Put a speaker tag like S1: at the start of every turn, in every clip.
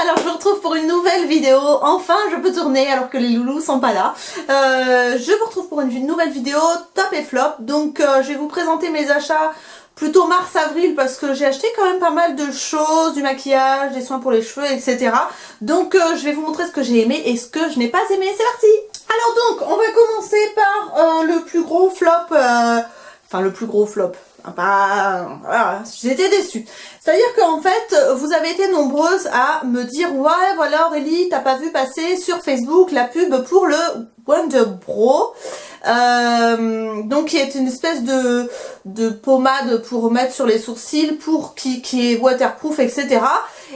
S1: alors je vous retrouve pour une nouvelle vidéo. Enfin je peux tourner alors que les loulous sont pas là. Je vous retrouve pour une nouvelle vidéo top et flop. Donc je vais vous présenter mes achats plutôt mars-avril parce que j'ai acheté quand même pas mal de choses, du maquillage, des soins pour les cheveux, etc. Donc je vais vous montrer ce que j'ai aimé et ce que je n'ai pas aimé. C'est parti. Alors donc on va commencer par le plus gros flop, enfin le plus gros flop. Voilà, j'étais déçue. C'est-à-dire qu'en fait, vous avez été nombreuses à me dire ouais, voilà Aurélie, t'as pas vu passer sur Facebook la pub pour le Wonder Brow, donc qui est une espèce de pommade pour mettre sur les sourcils, pour qui est waterproof, etc.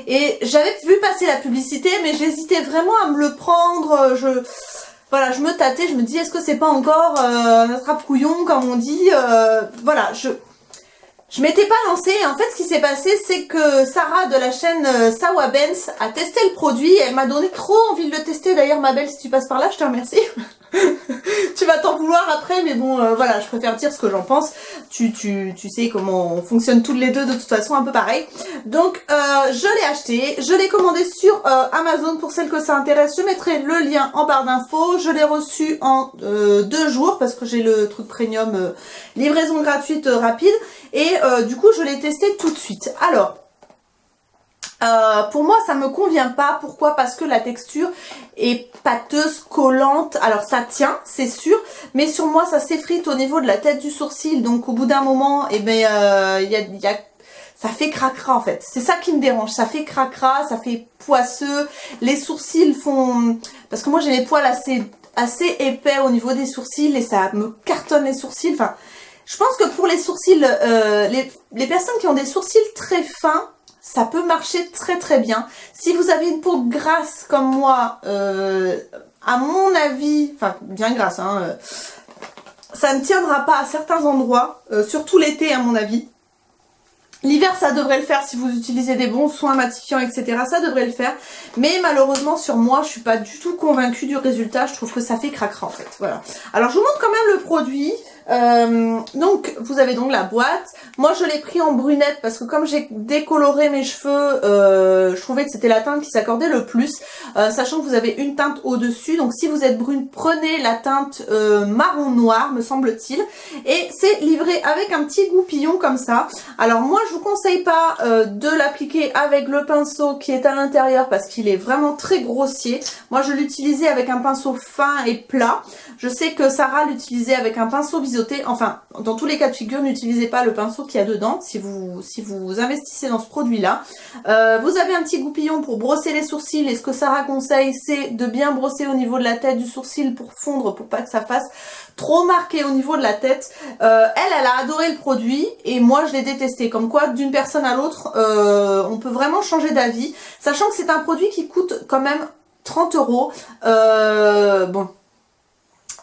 S1: Et j'avais vu passer la publicité, mais j'hésitais vraiment à me le prendre. Voilà, je me tâtais, je me dis est-ce que c'est pas encore un attrape-couillon comme on dit, voilà, je m'étais pas lancée et en fait ce qui s'est passé c'est que Sarah de la chaîne Sawa Benz a testé le produit, elle m'a donné trop envie de le tester. D'ailleurs ma belle, si tu passes par là je te remercie. Tu vas t'en vouloir après mais bon voilà, je préfère dire ce que j'en pense. Tu sais comment on fonctionne toutes les deux de toute façon, un peu pareil. Donc je l'ai acheté, je l'ai commandé sur Amazon pour celles que ça intéresse. Je mettrai le lien en barre d'infos. Je l'ai reçu en 2 jours parce que j'ai le truc premium livraison gratuite rapide. Et du coup je l'ai testé tout de suite. Alors pour moi ça me convient pas. Pourquoi? Parce que la texture est pâteuse, collante. Alors ça tient c'est sûr, mais sur moi ça s'effrite au niveau de la tête du sourcil. Donc au bout d'un moment ça fait cracra en fait. C'est ça qui me dérange. Ça fait cracra, ça fait poisseux. Les sourcils font... Parce que moi j'ai les poils assez épais au niveau des sourcils et ça me cartonne les sourcils. Enfin, je pense que pour les sourcils, les personnes qui ont des sourcils très fins, ça peut marcher très très bien. Si vous avez une peau grasse comme moi, à mon avis, enfin bien grasse, hein, ça ne tiendra pas à certains endroits, surtout l'été à mon avis. L'hiver ça devrait le faire si vous utilisez des bons soins matifiants, etc. Ça devrait le faire. Mais malheureusement sur moi je suis pas du tout convaincue du résultat. Je trouve que ça fait cracra en fait. Voilà. Alors je vous montre quand même le produit. Donc vous avez donc la boîte. Moi je l'ai pris en brunette parce que comme j'ai décoloré mes cheveux, je trouvais que c'était la teinte qui s'accordait le plus, sachant que vous avez une teinte au dessus. Donc si vous êtes brune, prenez la teinte marron noir me semble-t-il. Et c'est livré avec un petit goupillon comme ça. Alors moi je vous conseille pas de l'appliquer avec le pinceau qui est à l'intérieur parce qu'il est vraiment très grossier. Moi je l'utilisais avec un pinceau fin et plat. Je sais que Sarah l'utilisait avec un pinceau biseauté. Enfin, dans tous les cas de figure, n'utilisez pas le pinceau qu'il y a dedans si vous investissez dans ce produit-là. Vous avez un petit goupillon pour brosser les sourcils et ce que Sarah conseille, c'est de bien brosser au niveau de la tête du sourcil pour fondre, pour pas que ça fasse trop marqué au niveau de la tête. Elle a adoré le produit et moi je l'ai détesté. Comme quoi, d'une personne à l'autre, on peut vraiment changer d'avis. Sachant que c'est un produit qui coûte quand même 30 €. Bon.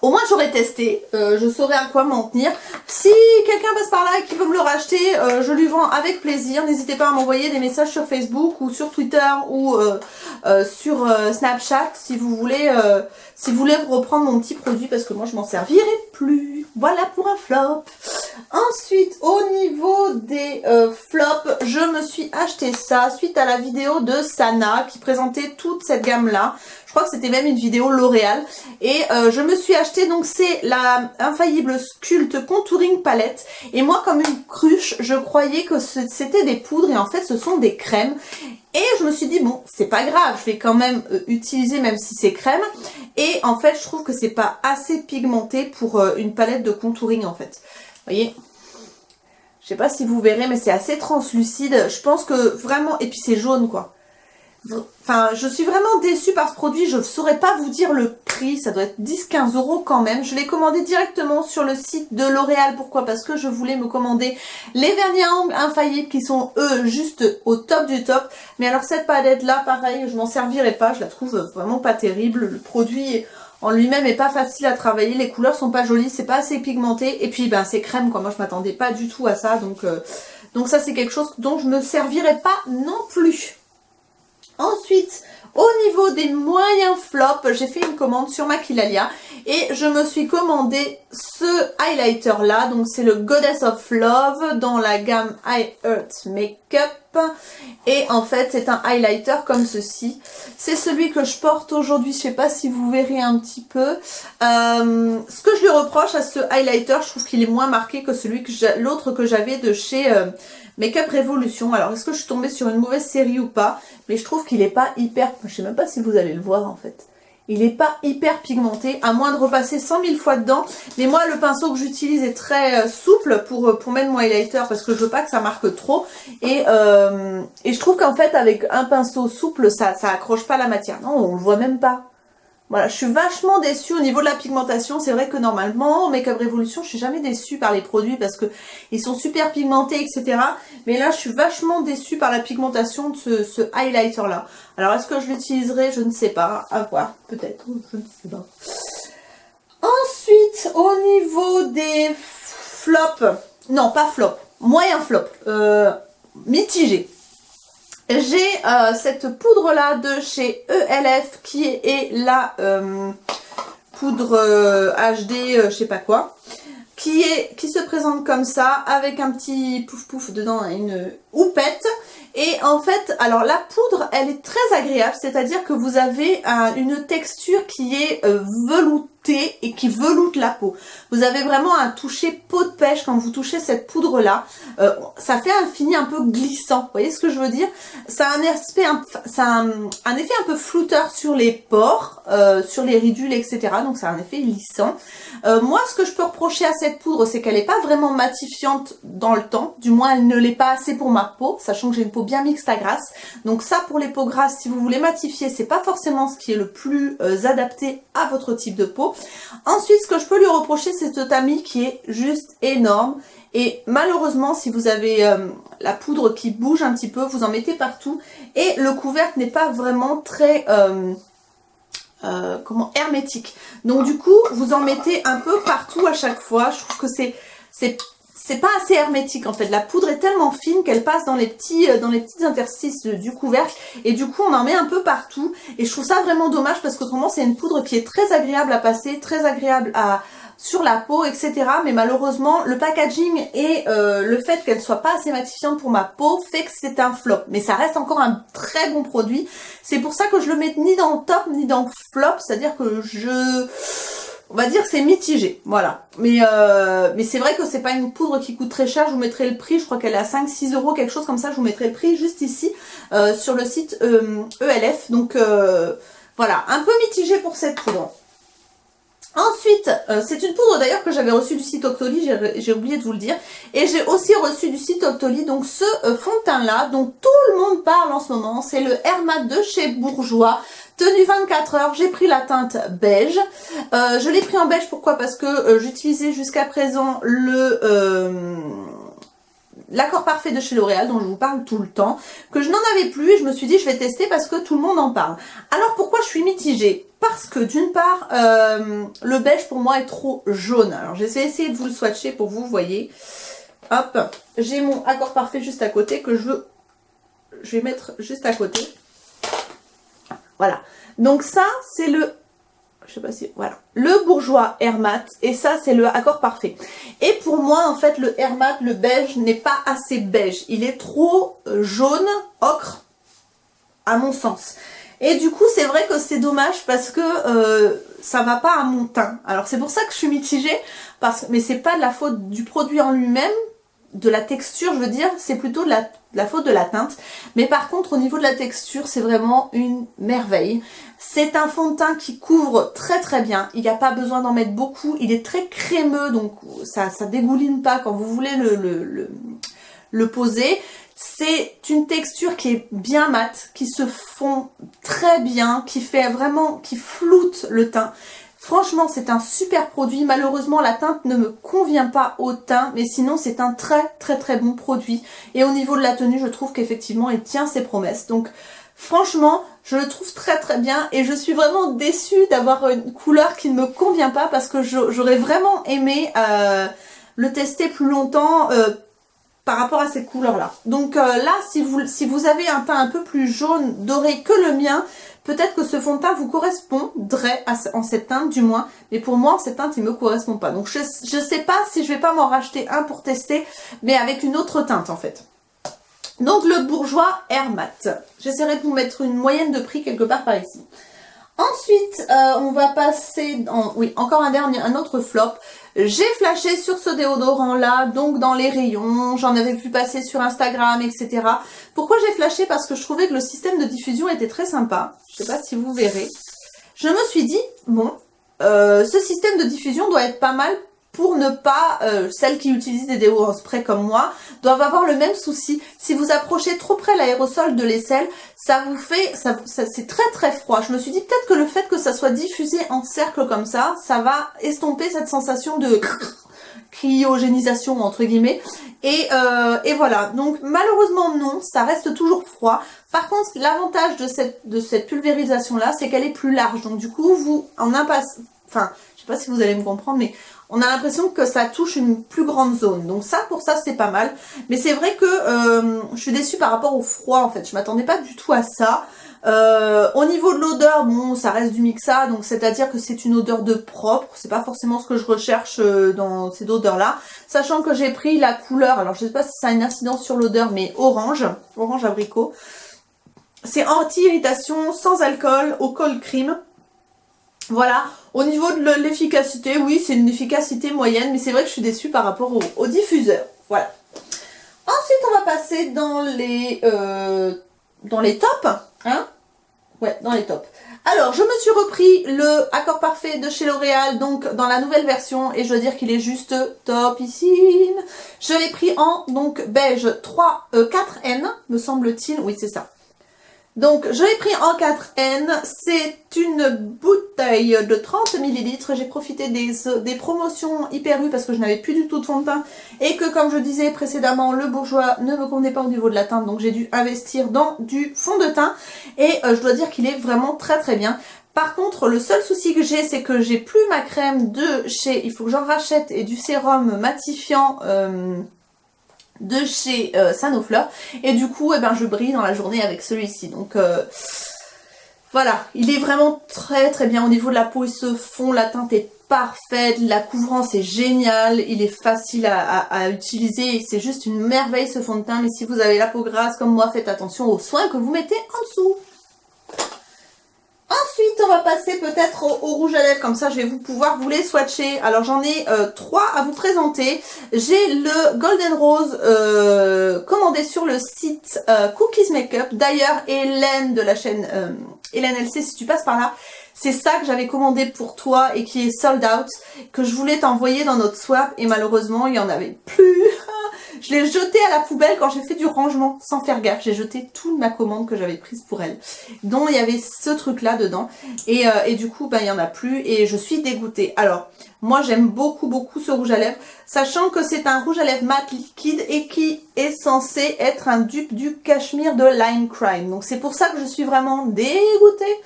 S1: Au moins j'aurais testé, je saurais à quoi m'en tenir. Si quelqu'un passe par là et qui veut me le racheter, je lui vends avec plaisir. N'hésitez pas à m'envoyer des messages sur Facebook ou sur Twitter ou sur Snapchat si vous voulez reprendre mon petit produit parce que moi je m'en servirai plus. Voilà pour un flop. Ensuite au niveau des flops, je me suis acheté ça suite à la vidéo de Sana qui présentait toute cette gamme là. Je crois que c'était même une vidéo L'Oréal. Et je me suis acheté, donc c'est la Infaillible Sculpt Contouring Palette. Et moi comme une cruche, je croyais que c'était des poudres et en fait ce sont des crèmes. Et je me suis dit bon c'est pas grave, je vais quand même utiliser même si c'est crème. Et en fait je trouve que c'est pas assez pigmenté pour une palette de contouring en fait. Vous voyez, je sais pas si vous verrez mais c'est assez translucide. Je pense que vraiment, et puis c'est jaune quoi. Enfin, je suis vraiment déçue par ce produit. Je ne saurais pas vous dire le prix. Ça doit être 10-15 € quand même. Je l'ai commandé directement sur le site de L'Oréal. Pourquoi? Parce que je voulais me commander les vernis à ongles infaillibles qui sont eux juste au top du top. Mais alors cette palette là, pareil, je m'en servirai pas. Je la trouve vraiment pas terrible. Le produit en lui-même est pas facile à travailler. Les couleurs sont pas jolies. C'est pas assez pigmenté. Et puis ben c'est crème quoi. Moi je m'attendais pas du tout à ça. Donc ça c'est quelque chose dont je me servirai pas non plus. Ensuite, au niveau des moyens flops, j'ai fait une commande sur Maquillalia et je me suis commandé ce highlighter là. Donc c'est le Goddess of Love dans la gamme I Heart Makeup. Make-up. Et en fait, c'est un highlighter comme ceci. C'est celui que je porte aujourd'hui. Je sais pas si vous verrez un petit peu. Ce que je lui reproche à ce highlighter, je trouve qu'il est moins marqué que l'autre que j'avais de chez Make-up Revolution. Alors, est-ce que je suis tombée sur une mauvaise série ou pas? Mais je trouve qu'il est pas hyper... Je sais même pas si vous allez le voir en fait. Il n'est pas hyper pigmenté, à moins de repasser 100 000 fois dedans. Mais moi, le pinceau que j'utilise est très souple pour mettre mon highlighter parce que je veux pas que ça marque trop. Et je trouve qu'en fait, avec un pinceau souple, ça accroche pas la matière. Non, on le voit même pas. Voilà, je suis vachement déçue au niveau de la pigmentation. C'est vrai que normalement, Make-up Revolution, je suis jamais déçue par les produits parce que ils sont super pigmentés, etc. Mais là, je suis vachement déçue par la pigmentation de ce highlighter-là. Alors, est-ce que je l'utiliserai? Je ne sais pas. À voir, peut-être. Je ne sais pas. Ensuite, au niveau des flops, non, pas flop, moyen flop, mitigé. J'ai cette poudre là de chez ELF qui est la poudre HD je sais pas quoi, qui se présente comme ça avec un petit pouf pouf dedans, une houppette. Et en fait, alors la poudre elle est très agréable, c'est-à-dire que vous avez une texture qui est veloutée et qui veloute la peau. Vous avez vraiment un toucher peau de pêche quand vous touchez cette poudre là. Ça fait un fini un peu glissant, vous voyez ce que je veux dire? Ça a un effet un peu flouteur sur les pores, sur les ridules, etc. Donc ça a un effet lissant. Moi ce que je peux reprocher à cette poudre, c'est qu'elle n'est pas vraiment matifiante dans le temps. Du moins elle ne l'est pas assez pour ma peau, sachant que j'ai une peau bien mixte à grasse. Donc ça, pour les peaux grasses, si vous voulez matifier, c'est pas forcément ce qui est le plus adapté à votre type de peau. Ensuite, ce que je peux lui reprocher, c'est ce tamis qui est juste énorme. Et malheureusement, si vous avez la poudre qui bouge un petit peu, vous en mettez partout. Et le couvercle n'est pas vraiment très... hermétique. Donc du coup, vous en mettez un peu partout à chaque fois. Je trouve que c'est pas assez hermétique en fait. La poudre est tellement fine qu'elle passe dans les petits interstices du couvercle et du coup on en met un peu partout et je trouve ça vraiment dommage parce qu'autrement c'est une poudre qui est très agréable à passer, très agréable sur la peau, etc. Mais malheureusement le packaging et le fait qu'elle soit pas assez matifiante pour ma peau fait que c'est un flop. Mais ça reste encore un très bon produit. C'est pour ça que je le mets ni dans top ni dans flop, c'est-à-dire que on va dire que c'est mitigé, voilà. Mais c'est vrai que c'est pas une poudre qui coûte très cher. Je vous mettrai le prix, je crois qu'elle est à 5-6 €, quelque chose comme ça. Je vous mettrai le prix juste ici sur le site ELF. Donc voilà, un peu mitigé pour cette poudre. Ensuite, c'est une poudre d'ailleurs que j'avais reçue du site Octoly, j'ai oublié de vous le dire. Et j'ai aussi reçu du site Octoly, donc ce fond de teint là, dont tout le monde parle en ce moment. C'est le Air Mat de chez Bourjois. Tenue 24 heures, j'ai pris la teinte beige. Je l'ai pris en beige, pourquoi? Parce que j'utilisais jusqu'à présent l'accord parfait de chez L'Oréal, dont je vous parle tout le temps, que je n'en avais plus et je me suis dit je vais tester parce que tout le monde en parle. Alors pourquoi je suis mitigée? Parce que d'une part, le beige pour moi est trop jaune. Alors j'ai essayé de vous le swatcher pour que vous voyez. Hop, j'ai mon accord parfait juste à côté que je vais mettre juste à côté. Voilà, donc ça c'est le, je sais pas si, voilà, le Bourjois Air Mat et ça c'est le accord parfait. Et pour moi en fait le Air Mat, le beige n'est pas assez beige, il est trop jaune, ocre à mon sens. Et du coup c'est vrai que c'est dommage parce que ça va pas à mon teint. Alors c'est pour ça que je suis mitigée, mais c'est pas de la faute du produit en lui-même, de la texture je veux dire, c'est plutôt de la faute de la teinte. Mais par contre au niveau de la texture c'est vraiment une merveille. C'est un fond de teint qui couvre très très bien, il n'y a pas besoin d'en mettre beaucoup, il est très crémeux donc ça dégouline pas quand vous voulez le poser. C'est une texture qui est bien mate, qui se fond très bien, qui fait vraiment, qui floute le teint. Franchement, c'est un super produit. Malheureusement, la teinte ne me convient pas au teint, mais sinon, c'est un très très très bon produit. Et au niveau de la tenue, je trouve qu'effectivement, il tient ses promesses. Donc, franchement, je le trouve très très bien et je suis vraiment déçue d'avoir une couleur qui ne me convient pas parce que j'aurais vraiment aimé le tester plus longtemps par rapport à cette couleur là. Donc là si vous avez un teint un peu plus jaune doré que le mien, peut-être que ce fond de teint vous correspondrait en cette teinte du moins, mais pour moi en cette teinte il me correspond pas. Donc je sais pas si je vais pas m'en racheter un pour tester, mais avec une autre teinte en fait. Donc le Bourjois Air Mat. J'essaierai de vous mettre une moyenne de prix quelque part par ici. Ensuite, on va passer, oui, encore un autre flop. J'ai flashé sur ce déodorant là, donc dans les rayons, j'en avais vu passer sur Instagram, etc. Pourquoi j'ai flashé? Parce que je trouvais que le système de diffusion était très sympa. Je sais pas si vous verrez. Je me suis dit, bon, ce système de diffusion doit être pas mal pour ne pas, celles qui utilisent des déos en spray comme moi, doivent avoir le même souci. Si vous approchez trop près l'aérosol de l'aisselle, ça vous fait, c'est très très froid. Je me suis dit peut-être que le fait que ça soit diffusé en cercle comme ça va estomper cette sensation de cryogénisation entre guillemets. Et voilà, donc malheureusement non, ça reste toujours froid. Par contre, l'avantage de cette pulvérisation là, c'est qu'elle est plus large. Donc du coup, vous en impasse, enfin, je sais pas si vous allez me comprendre, mais on a l'impression que ça touche une plus grande zone. Donc ça, pour ça, c'est pas mal. Mais c'est vrai que je suis déçue par rapport au froid, en fait. Je m'attendais pas du tout à ça. Au niveau de l'odeur, bon, ça reste du mixa. Donc c'est-à-dire que c'est une odeur de propre. C'est pas forcément ce que je recherche dans cette odeur-là. Sachant que j'ai pris la couleur, alors je sais pas si ça a une incidence sur l'odeur, mais orange abricot. C'est anti-irritation, sans alcool, au cold cream. Voilà, au niveau de l'efficacité, oui, c'est une efficacité moyenne, mais c'est vrai que je suis déçue par rapport au diffuseur. Voilà. Ensuite, on va passer dans les tops. Hein? Ouais, dans les tops. Alors, je me suis repris le Accord Parfait de chez L'Oréal, donc dans la nouvelle version, et je dois dire qu'il est juste topissime. Je l'ai pris en donc beige 4N, me semble-t-il. Oui, c'est ça. Donc, je l'ai pris en 4N, c'est une bouteille de 30 ml. J'ai profité des promotions Hyper U parce que je n'avais plus du tout de fond de teint et que, comme je disais précédemment, le Bourjois ne me convenait pas au niveau de la teinte, donc j'ai dû investir dans du fond de teint et je dois dire qu'il est vraiment très très bien. Par contre, le seul souci que j'ai, c'est que j'ai plus ma crème de chez, il faut que j'en rachète, et du sérum matifiant de chez Sanofleur, et du coup eh ben, je brille dans la journée avec celui-ci. Donc voilà, il est vraiment très très bien au niveau de la peau, il se fond, la teinte est parfaite, la couvrance est géniale, il est facile à utiliser et c'est juste une merveille ce fond de teint. Mais si vous avez la peau grasse comme moi, faites attention aux soins que vous mettez en dessous. Ensuite, on va passer peut-être au rouge à lèvres, comme ça je vais pouvoir vous les swatcher. Alors j'en ai 3 à vous présenter. J'ai le Golden Rose commandé sur le site Cookies Makeup. D'ailleurs, Hélène de la chaîne Hélène LC, si tu passes par là, c'est ça que j'avais commandé pour toi et qui est sold out, que je voulais t'envoyer dans notre swap et malheureusement il n'y en avait plus. Je l'ai jeté à la poubelle quand j'ai fait du rangement, sans faire gaffe. J'ai jeté toute ma commande que j'avais prise pour elle, dont il y avait ce truc là dedans. Et du coup, ben, il n'y en a plus et je suis dégoûtée. Alors, moi j'aime beaucoup ce rouge à lèvres, sachant que c'est un rouge à lèvres mat liquide et qui est censé être un dupe du Cashmere de Lime Crime. Donc c'est pour ça que je suis vraiment dégoûtée.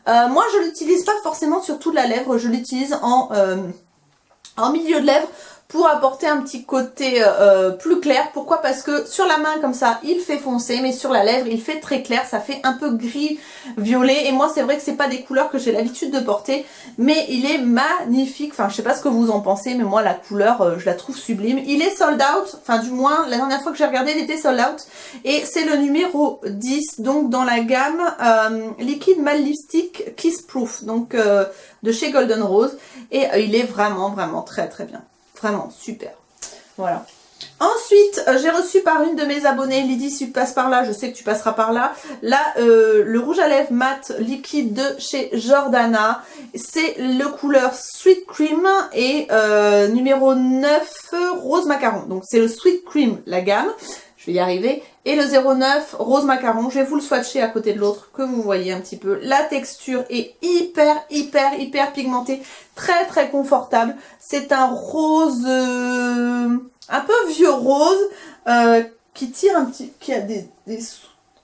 S1: Moi je l'utilise pas forcément sur toute la lèvre, je l'utilise en milieu de lèvre, pour apporter un petit côté plus clair. Pourquoi? Parce que sur la main comme ça il fait foncé, mais sur la lèvre il fait très clair, ça fait un peu gris violet, et moi c'est vrai que c'est pas des couleurs que j'ai l'habitude de porter, mais il est magnifique. Enfin je sais pas ce que vous en pensez, mais moi la couleur je la trouve sublime. Il est sold out, enfin du moins la dernière fois que j'ai regardé il était sold out, et c'est le numéro 10, donc dans la gamme Liquid Matte Lipstick Kiss Proof, donc de chez Golden Rose, et il est vraiment très très bien. Vraiment super. Voilà. Ensuite, j'ai reçu par une de mes abonnées, Lydie, si tu passes par là, je sais que tu passeras par là, le rouge à lèvres mat liquide de chez Jordana. C'est le couleur Sweet Cream et numéro 9 Rose Macaron. Donc c'est le Sweet Cream, la gamme, je vais y arriver, et le 09 Rose Macaron. Je vais vous le swatcher à côté de l'autre, que vous voyez un petit peu. La texture est hyper pigmentée, très confortable. C'est un rose, un peu vieux rose, qui tire un petit, qui a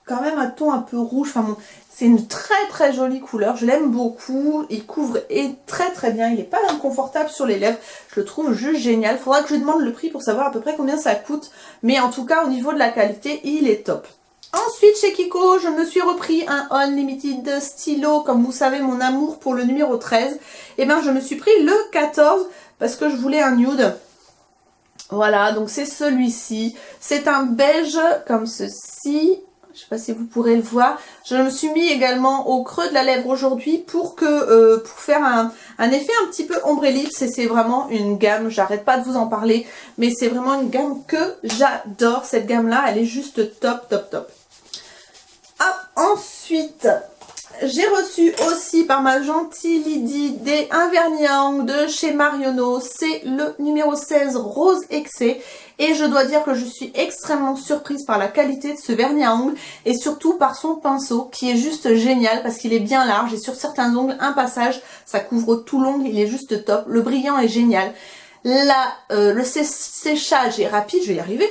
S1: quand même un ton un peu rouge. Enfin bon, c'est une très jolie couleur, je l'aime beaucoup. Il couvre très bien, il n'est pas inconfortable sur les lèvres, je le trouve juste génial. Faudra que je lui demande le prix pour savoir à peu près combien ça coûte, mais en tout cas au niveau de la qualité il est top. Ensuite chez Kiko, je me suis repris un Unlimited stylo, comme vous savez mon amour pour le numéro 13, et ben je me suis pris le 14 parce que je voulais un nude. Voilà, donc c'est celui-ci. C'est un beige comme ceci. Je sais pas si vous pourrez le voir. Je me suis mis également au creux de la lèvre aujourd'hui pour faire un effet un petit peu ombre ellipse. Et c'est vraiment une gamme, j'arrête pas de vous en parler, mais c'est vraiment une gamme que j'adore. Cette gamme-là, elle est juste top, top, top. Hop, ensuite, j'ai reçu aussi par ma gentille Lydie un vernis à ongles de chez Marionneau. C'est le numéro 16 Rose Excès. Et je dois dire que je suis extrêmement surprise par la qualité de ce vernis à ongles. Et surtout par son pinceau qui est juste génial parce qu'il est bien large. Et sur certains ongles, un passage, ça couvre tout l'ongle. Il est juste top. Le brillant est génial. Là, le séchage est rapide. Je vais y arriver.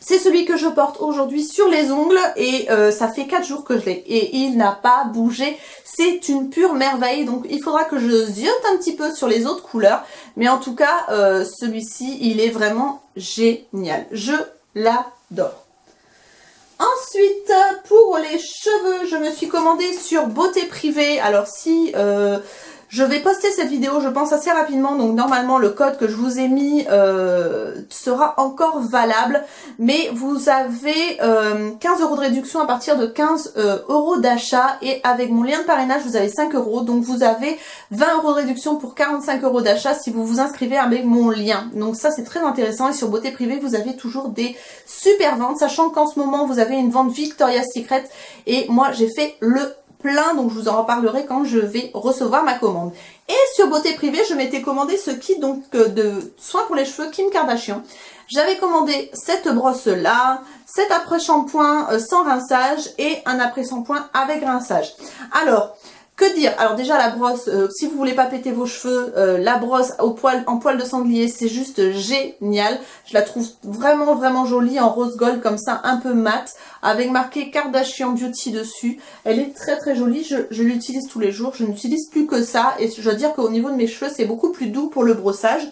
S1: C'est celui que je porte aujourd'hui sur les ongles et ça fait 4 jours que je l'ai et il n'a pas bougé. C'est une pure merveille, donc il faudra que je ziote un petit peu sur les autres couleurs. Mais en tout cas, celui-ci, il est vraiment génial. Je l'adore. Ensuite, pour les cheveux, je me suis commandée sur Beauté Privée. Alors si... je vais poster cette vidéo, je pense, assez rapidement. Donc normalement, le code que je vous ai mis sera encore valable. Mais vous avez 15 € de réduction à partir de 15 € d'achat. Et avec mon lien de parrainage, vous avez 5 €. Donc vous avez 20 € de réduction pour 45 € d'achat si vous vous inscrivez avec mon lien. Donc ça, c'est très intéressant. Et sur Beauté Privée, vous avez toujours des super ventes. Sachant qu'en ce moment, vous avez une vente Victoria's Secret. Et moi, j'ai fait le plein, donc je vous en reparlerai quand je vais recevoir ma commande. Et sur Beauté Privée, je m'étais commandé ce kit donc de soins pour les cheveux Kim Kardashian. J'avais commandé cette brosse là, cet après-shampoing sans rinçage et un après-shampoing avec rinçage. Alors, que dire? Alors déjà la brosse, si vous voulez pas péter vos cheveux, la brosse en poil de sanglier, c'est juste génial. Je la trouve vraiment vraiment jolie en rose gold comme ça, un peu mat, avec marqué Kardashian Beauty dessus. Elle est très très jolie, je l'utilise tous les jours, je n'utilise plus que ça. Et je dois dire qu'au niveau de mes cheveux, c'est beaucoup plus doux pour le brossage.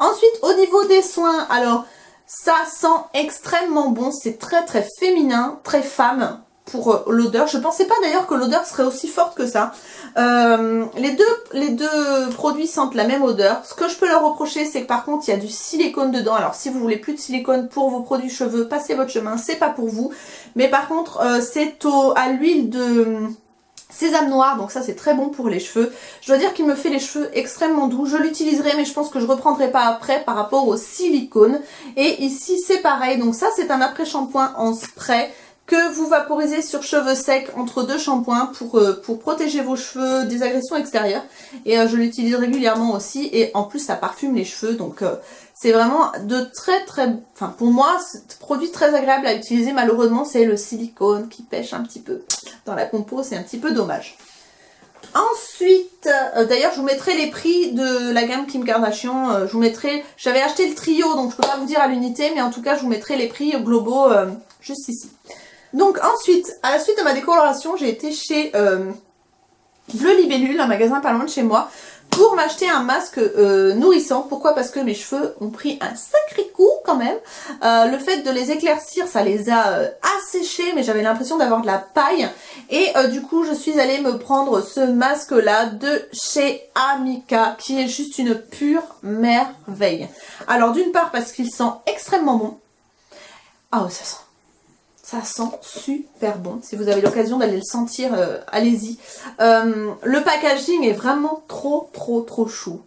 S1: Ensuite, au niveau des soins, alors ça sent extrêmement bon, c'est très très féminin, très femme. Pour l'odeur, je pensais pas d'ailleurs que l'odeur serait aussi forte que ça. Les deux produits sentent la même odeur. Ce que je peux leur reprocher, c'est que par contre il y a du silicone dedans. Alors si vous voulez plus de silicone pour vos produits cheveux, passez votre chemin, c'est pas pour vous. Mais par contre c'est à l'huile de sésame noir, donc ça c'est très bon pour les cheveux. Je dois dire qu'il me fait les cheveux extrêmement doux. Je l'utiliserai mais je pense que je reprendrai pas après par rapport au silicone. Et ici c'est pareil, donc ça c'est un après-shampoing en spray que vous vaporisez sur cheveux secs entre deux shampoings pour protéger vos cheveux des agressions extérieures. Et je l'utilise régulièrement aussi et en plus ça parfume les cheveux, donc c'est vraiment enfin pour moi c'est un produit très agréable à utiliser. Malheureusement c'est le silicone qui pêche un petit peu dans la compo, c'est un petit peu dommage. Ensuite, d'ailleurs je vous mettrai les prix de la gamme Kim Kardashian, je vous mettrai, j'avais acheté le trio donc je peux pas vous dire à l'unité, mais en tout cas je vous mettrai les prix globaux juste ici. Donc ensuite, à la suite de ma décoloration, j'ai été chez Bleu Libellule, un magasin pas loin de chez moi, pour m'acheter un masque nourrissant. Pourquoi? Parce que mes cheveux ont pris un sacré coup quand même. Le fait de les éclaircir, ça les a asséchés, mais j'avais l'impression d'avoir de la paille. Et du coup, je suis allée me prendre ce masque-là de chez Amika, qui est juste une pure merveille. Alors d'une part, parce qu'il sent extrêmement bon. Ah ouais, ça sent super bon. Si vous avez l'occasion d'aller le sentir, allez-y. Le packaging est vraiment trop chou.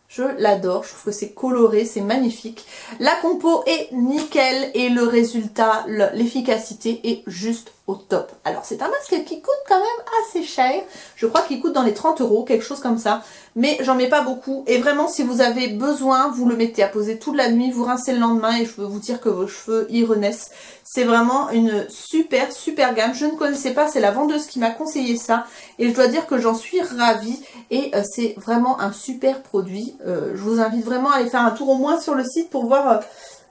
S1: Je l'adore, je trouve que c'est coloré, c'est magnifique. La compo est nickel et le résultat, l'efficacité est juste au top. Alors c'est un masque qui coûte quand même assez cher. Je crois qu'il coûte dans les 30 €, quelque chose comme ça. Mais j'en mets pas beaucoup. Et vraiment si vous avez besoin, vous le mettez à poser toute la nuit, vous rincez le lendemain et je peux vous dire que vos cheveux y renaissent. C'est vraiment une super gamme. Je ne connaissais pas, c'est la vendeuse qui m'a conseillé ça. Et je dois dire que j'en suis ravie. Et c'est vraiment un super produit. Je vous invite vraiment à aller faire un tour au moins sur le site pour voir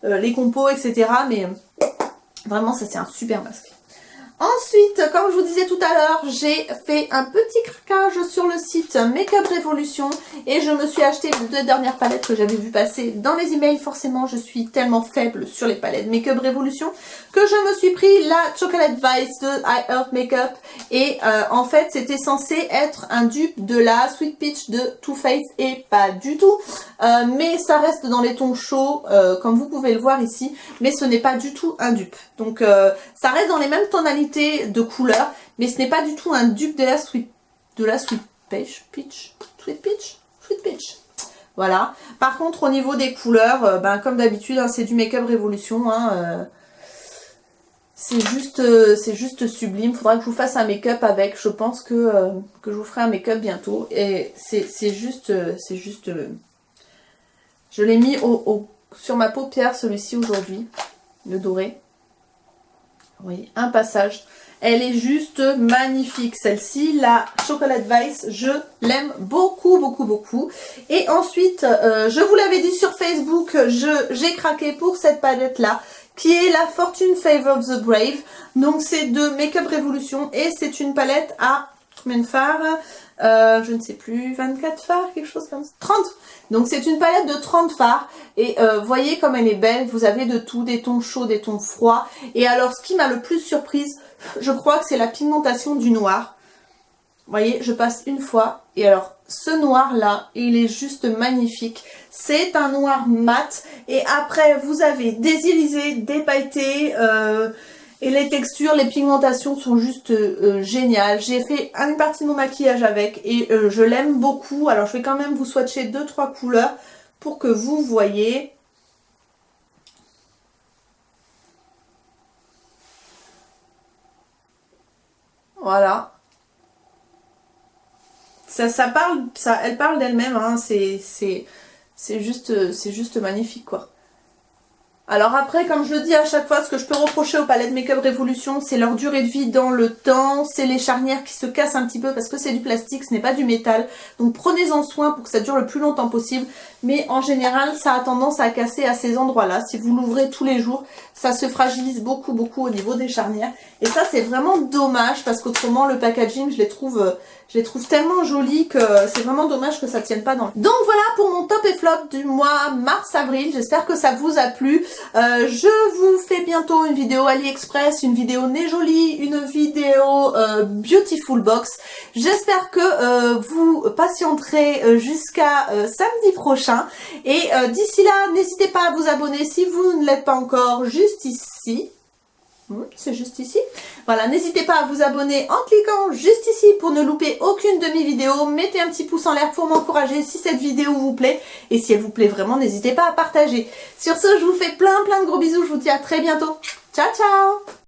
S1: les compos, etc. Mais vraiment ça c'est un super masque. Ensuite, Ensuite, comme je vous disais tout à l'heure, j'ai fait un petit craquage sur le site Makeup Revolution et je me suis acheté les 2 dernières palettes que j'avais vu passer dans les emails. Forcément, je suis tellement faible sur les palettes Makeup Revolution que je me suis pris la Chocolate Vice de I Heart Makeup et en fait, c'était censé être un dupe de la Sweet Peach de Too Faced et pas du tout. Mais ça reste dans les tons chauds, comme vous pouvez le voir ici, mais ce n'est pas du tout un dupe. Donc, ça reste dans les mêmes tonalités de couleurs, mais ce n'est pas du tout un dupe de la Sweet Peach. Voilà. Par contre, au niveau des couleurs, comme d'habitude, hein, c'est du Makeup Revolution. Hein, c'est juste sublime. Faudra que je vous fasse un make-up avec. Je pense que je vous ferai un make-up bientôt. Et c'est juste. Je l'ai mis sur ma paupière, celui-ci aujourd'hui, le doré. Vous voyez, un passage. Elle est juste magnifique, celle-ci, la Chocolate Vice, je l'aime beaucoup, beaucoup, beaucoup. Et ensuite, je vous l'avais dit sur Facebook, j'ai craqué pour cette palette-là, qui est la Fortune Favor the Brave. Donc, c'est de Makeup Revolution et c'est une palette à combien de fards je ne sais plus, 24 fards, quelque chose comme ça. 30. Donc c'est une palette de 30 fards. Et voyez comme elle est belle. Vous avez de tout, des tons chauds, des tons froids. Et alors ce qui m'a le plus surprise, je crois que c'est la pigmentation du noir. Vous voyez, je passe une fois. Et alors ce noir là, il est juste magnifique. C'est un noir mat. Et après vous avez des irisés, des pailletés. Et les textures, les pigmentations sont juste géniales. J'ai fait une partie de mon maquillage avec et je l'aime beaucoup. Alors je vais quand même vous swatcher 2-3 couleurs pour que vous voyez. Voilà. Elle parle d'elle-même. Hein. C'est juste magnifique quoi. Alors après, comme je le dis à chaque fois, ce que je peux reprocher aux palettes Makeup Revolution, c'est leur durée de vie dans le temps, c'est les charnières qui se cassent un petit peu parce que c'est du plastique, ce n'est pas du métal. Donc prenez-en soin pour que ça dure le plus longtemps possible. Mais en général, ça a tendance à casser à ces endroits-là. Si vous l'ouvrez tous les jours, ça se fragilise beaucoup, beaucoup au niveau des charnières. Et ça, c'est vraiment dommage parce qu'autrement, le packaging, je les trouve tellement jolis que c'est vraiment dommage que ça tienne pas dans le... Donc voilà pour mon top et flop du mois mars-avril. J'espère que ça vous a plu. Je vous fais bientôt une vidéo AliExpress, une vidéo Nez Jolie, une vidéo Beautiful Box. J'espère que vous patienterez jusqu'à samedi prochain. Et d'ici là, n'hésitez pas à vous abonner si vous ne l'êtes pas encore, juste ici. C'est juste ici. Voilà, n'hésitez pas à vous abonner en cliquant juste ici pour ne louper aucune de mes vidéos. Mettez un petit pouce en l'air pour m'encourager si cette vidéo vous plaît. Et si elle vous plaît vraiment, n'hésitez pas à partager. Sur ce, je vous fais plein de gros bisous. Je vous dis à très bientôt. Ciao, ciao!